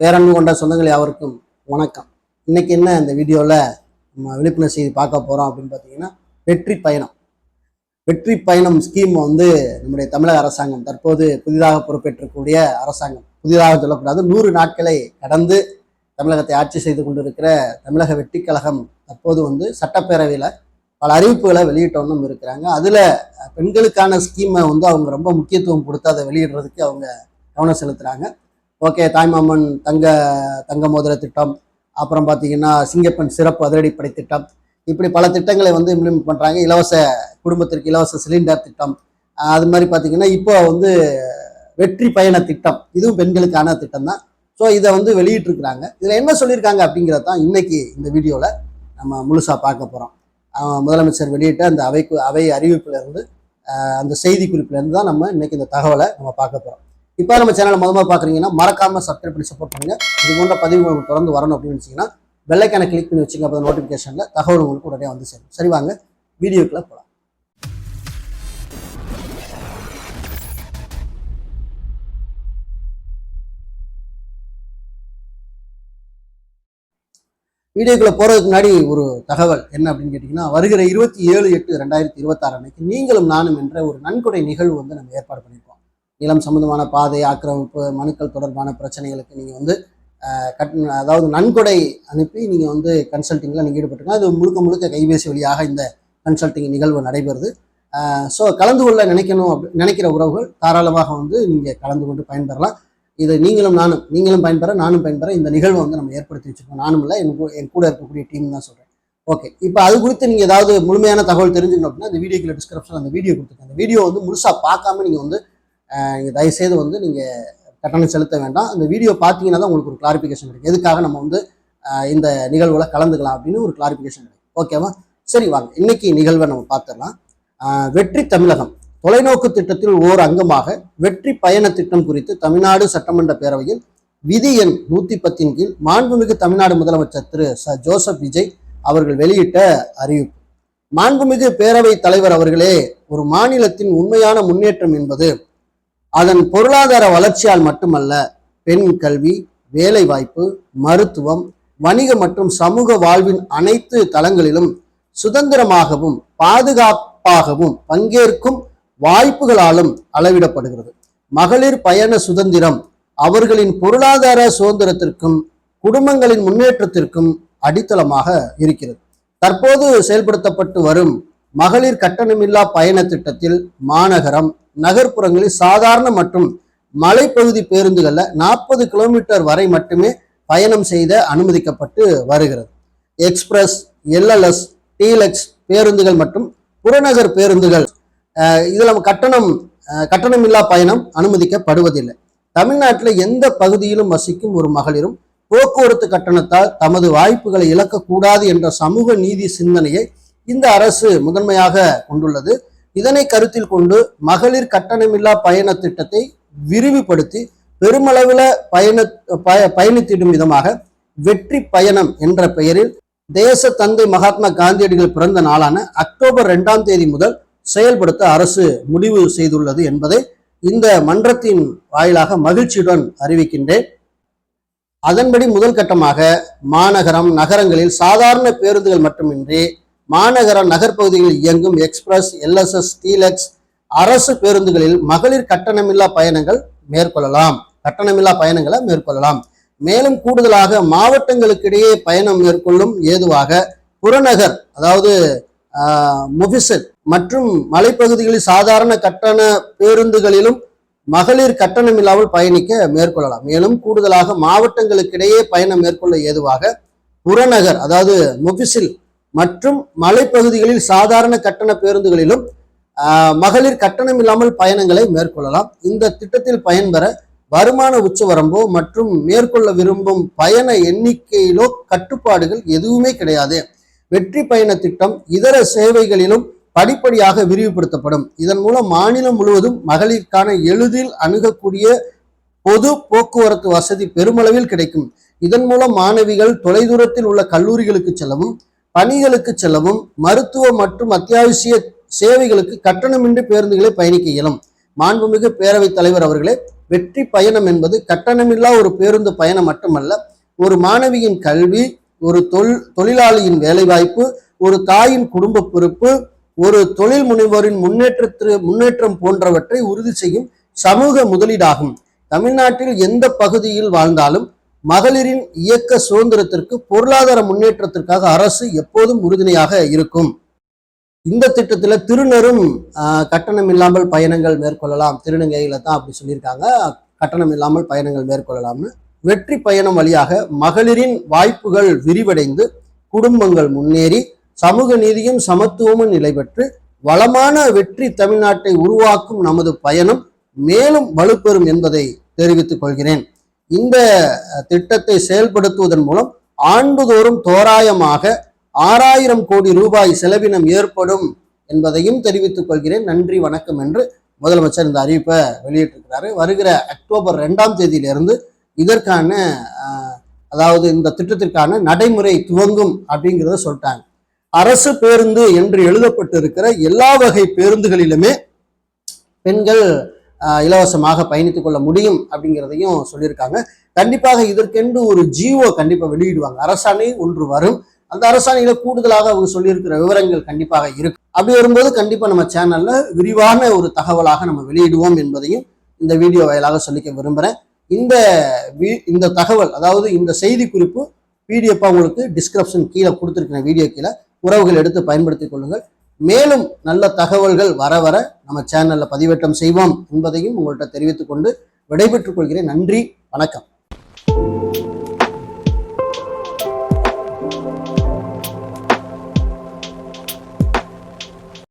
பேரன்பு கொண்ட சொந்தங்கள் யாவருக்கும் வணக்கம். இன்னைக்கு என்ன இந்த வீடியோவில் நம்ம விழிப்புணர்வு செய்தி பார்க்க போகிறோம் அப்படின்னு பார்த்தீங்கன்னா, வெற்றி பயணம் ஸ்கீம் நம்முடைய தமிழக அரசாங்கம் தற்போது புதிதாக பொறுப்பேற்றக்கூடிய அரசாங்கம், புதிதாக சொல்லக்கூடாது, 100 நாட்களை கடந்து தமிழகத்தை ஆட்சி செய்து கொண்டிருக்கிற தமிழக வெற்றி கழகம் தற்போது சட்டப்பேரவையில் பல அறிவிப்புகளை வெளியிட்டோன்னு இருக்கிறாங்க. அதில் பெண்களுக்கான ஸ்கீமை அவங்க ரொம்ப முக்கியத்துவம் கொடுத்து அதை வெளியிடுறதுக்கு அவங்க கவனம் செலுத்துகிறாங்க. ஓகே, தாய்மாமன் தங்க மோதிர திட்டம், அப்புறம் பார்த்தீங்கன்னா சிங்கப்பெண் சிறப்பு அதிரடிப்படை திட்டம், இப்படி பல திட்டங்களை இம்ப்ளிமெண்ட் பண்ணுறாங்க. குடும்பத்திற்கு இலவச சிலிண்டர் திட்டம், அது மாதிரி பார்த்தீங்கன்னா இப்போ வெற்றி பயண திட்டம், இதுவும் பெண்களுக்கான திட்டம் தான். ஸோ இதை வெளியிட்டிருக்கிறாங்க. இதில் என்ன சொல்லியிருக்காங்க அப்படிங்கிறது தான் இன்னைக்கு இந்த வீடியோவில் நம்ம முழுசாக பார்க்க போகிறோம். முதலமைச்சர் வெளியிட்ட அந்த அவை அறிவிப்பிலிருந்து, அந்த செய்தி குறிப்பிலிருந்து தான் நம்ம இன்னைக்கு இந்த தகவலை நம்ம பார்க்க போகிறோம். இப்போ நம்ம சேனலை முதல்ல பார்க்குறீங்கன்னா மறக்காமல் சப்ஸ்கிரைப் பண்ணி சப்போர்ட் பண்ணுங்க. இது போன்ற பதிவு உங்களுக்கு தொடர்ந்து வரணும் அப்படின்னு நினச்சிங்கன்னா பெல்லைக்கான கிளிக் பண்ணி வச்சுங்க. அப்போ நோட்டிஃபிகேஷனில் தகவல் உங்களுக்கு உடனே சேரும். சரி, வாங்க வீடியோக்குள்ள போகலாம். வீடியோக்குள்ள போறதுக்கு முன்னாடி ஒரு தகவல் என்ன அப்படின்னு கேட்டிங்கன்னா, வருகிற 27/8/2026 அன்னைக்கு நீங்களும் நானும் என்ற ஒரு நன்கொடை நிகழ்வு நம்ம ஏற்பாடு பண்ணியிருக்கோம். நிலம் சம்பந்தமான பாதை ஆக்கிரமிப்பு மனுக்கள் தொடர்பான பிரச்சனைகளுக்கு நீங்கள் அதாவது நன்கொடை அனுப்பி நீங்கள் கன்சல்டிங்கில் நீங்கள் ஈடுபட்டுருங்க. அது முழுக்க கைபேசி வழியாக இந்த கன்சல்டிங் நிகழ்வு நடைபெறுது. ஸோ கலந்து கொள்ள நினைக்கிற உறவுகள் தாராளமாக நீங்கள் கலந்து கொண்டு பயன்பெறலாம். இது நீங்களும் பயன்பெற, நானும் பயன்பெற இந்த நிகழ்வை நம்ம ஏற்படுத்தி வச்சுருக்கோம். நானும் இல்லை, என் கூட இருக்கக்கூடிய டீம் தான் சொல்கிறேன். ஓகே, இப்போ அது குறித்து நீங்கள் ஏதாவது முழுமையான தகவல் தெரிஞ்சுக்கணும் அப்படின்னா அந்த வீடியோக்குள்ள டிஸ்கிரிப்ஷன் அந்த வீடியோ கொடுத்துருக்கேன். அந்த வீடியோ முழுசாக பார்க்காம நீங்கள் தயவுசெய்து நீங்கள் கட்டணம் செலுத்த வேண்டாம். அந்த வீடியோ பார்த்தீங்கன்னா தான் உங்களுக்கு ஒரு கிளாரிஃபிகேஷன் கிடைக்கும். எதுக்காக நம்ம இந்த நிகழ்வுல கலந்துக்கலாம் அப்படின்னு ஒரு கிளாரிஃபிகேஷன் கிடைக்கும். ஓகேவா? சரி, வாங்க இன்னைக்கு நிகழ்வை நம்ம பார்த்துடலாம். வெற்றி தமிழகம் தொலைநோக்கு திட்டத்தில் ஓர் அங்கமாக வெற்றி பயண திட்டம் குறித்து தமிழ்நாடு சட்டமன்ற பேரவையில் விதி எண் 110 கீழ் மாண்புமிகு தமிழ்நாடு முதலமைச்சர் திரு ஜோசப் விஜய் அவர்கள் வெளியிட்ட அறிவிப்பு. மாண்புமிகு பேரவை தலைவர் அவர்களே, ஒரு மாநிலத்தின் உண்மையான முன்னேற்றம் என்பது அதன் பொருளாதார வளர்ச்சியால் மட்டுமல்ல, பெண் கல்வி, வேலை வாய்ப்பு, மருத்துவம், வணிக மற்றும் சமூக வாழ்வின் அனைத்து தளங்களிலும் சுதந்திரமாகவும் பாதுகாப்பாகவும் பங்கேற்கும் வாய்ப்புகளாலும் அளவிடப்படுகிறது. மகளிர் பயண சுதந்திரம் அவர்களின் பொருளாதார சுதந்திரத்திற்கும் குடும்பங்களின் முன்னேற்றத்திற்கும் அடித்தளமாக இருக்கிறது. தற்போது செயல்படுத்தப்பட்டு வரும் மகளிர் கட்டணமில்லா பயண திட்டத்தில் மாநகரம், நகர்ப்புறங்களில் சாதாரண மற்றும் மலைப்பகுதி பேருந்துகள்ல 40 கிலோமீட்டர் வரை மட்டுமே பயணம் செய்த அனுமதிக்கப்பட்டு வருகிறது. எக்ஸ்பிரஸ், எல்எல்எஸ், டீலக்ஸ் பேருந்துகள் மற்றும் புறநகர் பேருந்துகள் இதுல கட்டணமில்லா பயணம் அனுமதிக்கப்படுவதில்லை. தமிழ்நாட்டில் எந்த பகுதியிலும் வசிக்கும் ஒரு மகளிரும் போக்குவரத்து கட்டணத்தால் தமது வாய்ப்புகளை இழக்கக்கூடாது என்ற சமூக நீதி சிந்தனையை இந்த அரசு முதன்மையாக கொண்டுள்ளது. இதனை கருத்தில் கொண்டு மகளிர் கட்டணமில்லா பயண திட்டத்தை விரிவுபடுத்தி பெருமளவில் பயணித்திடும் விதமாக வெற்றி பயணம் என்ற பெயரில் தேச தந்தை மகாத்மா காந்தியடிகள் பிறந்த நாளான அக்டோபர் 2ஆம் தேதி முதல் செயல்படுத்த அரசு முடிவு செய்துள்ளது என்பதை இந்த மன்றத்தின் வாயிலாக மகிழ்ச்சியுடன் அறிவிக்கின்றேன். அதன்படி முதல் கட்டமாக மாநகரம், நகரங்களில் சாதாரண பேருந்துகள் மட்டுமின்றி மாநகர நகர்பகுதிகளில் இயங்கும் எக்ஸ்பிரஸ், எல்எஸ்எஸ், டீலக்ஸ் அரசு பேருந்துகளில் மகளிர் கட்டணமில்லா பயணங்களை மேற்கொள்ளலாம். மேலும் கூடுதலாக மாவட்டங்களுக்கிடையே பயணம் மேற்கொள்ளும் ஏதுவாக புறநகர், அதாவது முபிசல் மற்றும் மலைப்பகுதிகளில் சாதாரண கட்டண பேருந்துகளிலும் மகளிர் கட்டணமில்லாமல் பயணிக்க மேற்கொள்ளலாம். மேலும் கூடுதலாக மாவட்டங்களுக்கிடையே பயணம் மேற்கொள்ள ஏதுவாக புறநகர், அதாவது முபிசில் மற்றும் மலைப்பகுதிகளில் சாதாரண கட்டண பேருந்துகளிலும் மகளிர் கட்டணம் இல்லாமல் பயணங்களை மேற்கொள்ளலாம். இந்த திட்டத்தில் பயன்பெற வருமான உச்சவரம்போ மற்றும் மேற்கொள்ள விரும்பும் பயண எண்ணிக்கையிலோ கட்டுப்பாடுகள் எதுவுமே கிடையாது. வெற்றி பயண திட்டம் இதர சேவைகளிலும் படிப்படியாக விரிவுபடுத்தப்படும். இதன் மூலம் மாநிலம் முழுவதும் மகளிருக்கான எளிதில் அணுகக்கூடிய பொது போக்குவரத்து வசதி பெருமளவில் கிடைக்கும். இதன் மூலம் மாணவிகள் தொலைதூரத்தில் உள்ள கல்லூரிகளுக்கு செல்லவும், பணிகளுக்கு செல்லவும், மருத்துவ மற்றும் அத்தியாவசிய சேவைகளுக்கு கட்டணமின்றி பேருந்துகளை பயணிக்க இயலும். மாண்புமிகு பேரவைத் தலைவர் அவர்களே, வெற்றி பயணம் என்பது கட்டணமில்லா ஒரு பேருந்து பயணம் மட்டுமல்ல, ஒரு மாணவியின் கல்வி, ஒரு தொழிலாளியின் வேலைவாய்ப்பு, ஒரு தாயின் குடும்ப பொறுப்பு, ஒரு தொழில் முனைவோரின் முன்னேற்றம் போன்றவற்றை உறுதி செய்யும் சமூக முதலீடாகும். தமிழ்நாட்டில் எந்த பகுதியில் வாழ்ந்தாலும் மகளிரின் இயக்க சுதந்திரத்திற்கு, பொருளாதார முன்னேற்றத்திற்காக அரசு எப்போதும் உறுதுணையாக இருக்கும். இந்த திட்டத்துல திருநரும் கட்டணம் இல்லாமல் பயணங்கள் மேற்கொள்ளலாம். திருநங்கையில தான் அப்படி சொல்லியிருக்காங்க, கட்டணம் இல்லாமல் பயணங்கள் மேற்கொள்ளலாம்னு. வெற்றி பயணம் வழியாக மகளிரின் வாய்ப்புகள் விரிவடைந்து, குடும்பங்கள் முன்னேறி, சமூக நீதியும் சமத்துவமும் நிலை பெற்று வளமான வெற்றி தமிழ்நாட்டை உருவாக்கும் நமது பயணம் மேலும் வலுப்பெறும் என்பதை தெரிவித்துக் கொள்கிறேன். இந்த திட்டத்தை செயல்படுத்துவதன் மூலம் ஆண்டுதோறும் தோராயமாக 6000 கோடி ரூபாய் செலவினம் ஏற்படும் என்பதையும் தெரிவித்துக் கொள்கிறேன். நன்றி, வணக்கம் என்று முதலமைச்சர் இந்த அறிவிப்பை வெளியிட்டிருக்கிறாரு. வருகிற அக்டோபர் 2ஆம் தேதியிலிருந்து இதற்கான அதாவது இந்த திட்டத்திற்கான நடைமுறை துவங்கும் அப்படிங்கிறத சொல்லிட்டாங்க. அரசு பேருந்து என்று எழுதப்பட்டு இருக்கிற எல்லா வகை பேருந்துகளிலுமே பெண்கள் இலவசமாக பயணித்துக் கொள்ள முடியும் அப்படிங்கிறதையும் சொல்லியிருக்காங்க. கண்டிப்பாக இதற்கென்று ஒரு ஜிஓ கண்டிப்பா வெளியிடுவாங்க. அரசாணை ஒன்று வரும். அந்த அரசாணையில கூடுதலாக அவங்க சொல்லியிருக்கிற விவரங்கள் கண்டிப்பாக இருக்கு. அப்படி வரும்போது கண்டிப்பா நம்ம சேனல்ல விரிவான ஒரு தகவலாக நம்ம வெளியிடுவோம் என்பதையும் இந்த வீடியோ வாயிலாக சொல்லிக்க விரும்புறேன். இந்த தகவல், அதாவது இந்த செய்தி குறிப்பு பிடிஎஃப் உங்களுக்கு டிஸ்கிரிப்ஷன் கீழே கொடுத்துருக்கிற வீடியோ கீழே உறவுகள் எடுத்து பயன்படுத்திக் கொள்ளுங்கள். மேலும் நல்ல தகவல்கள் வர வர நம்ம சேனல்ல பதிவேற்றம் செய்வோம் என்பதையும் உங்கள்கிட்ட தெரிவித்துக் கொண்டு விடைபெற்றுக் கொள்கிறேன். நன்றி, வணக்கம்.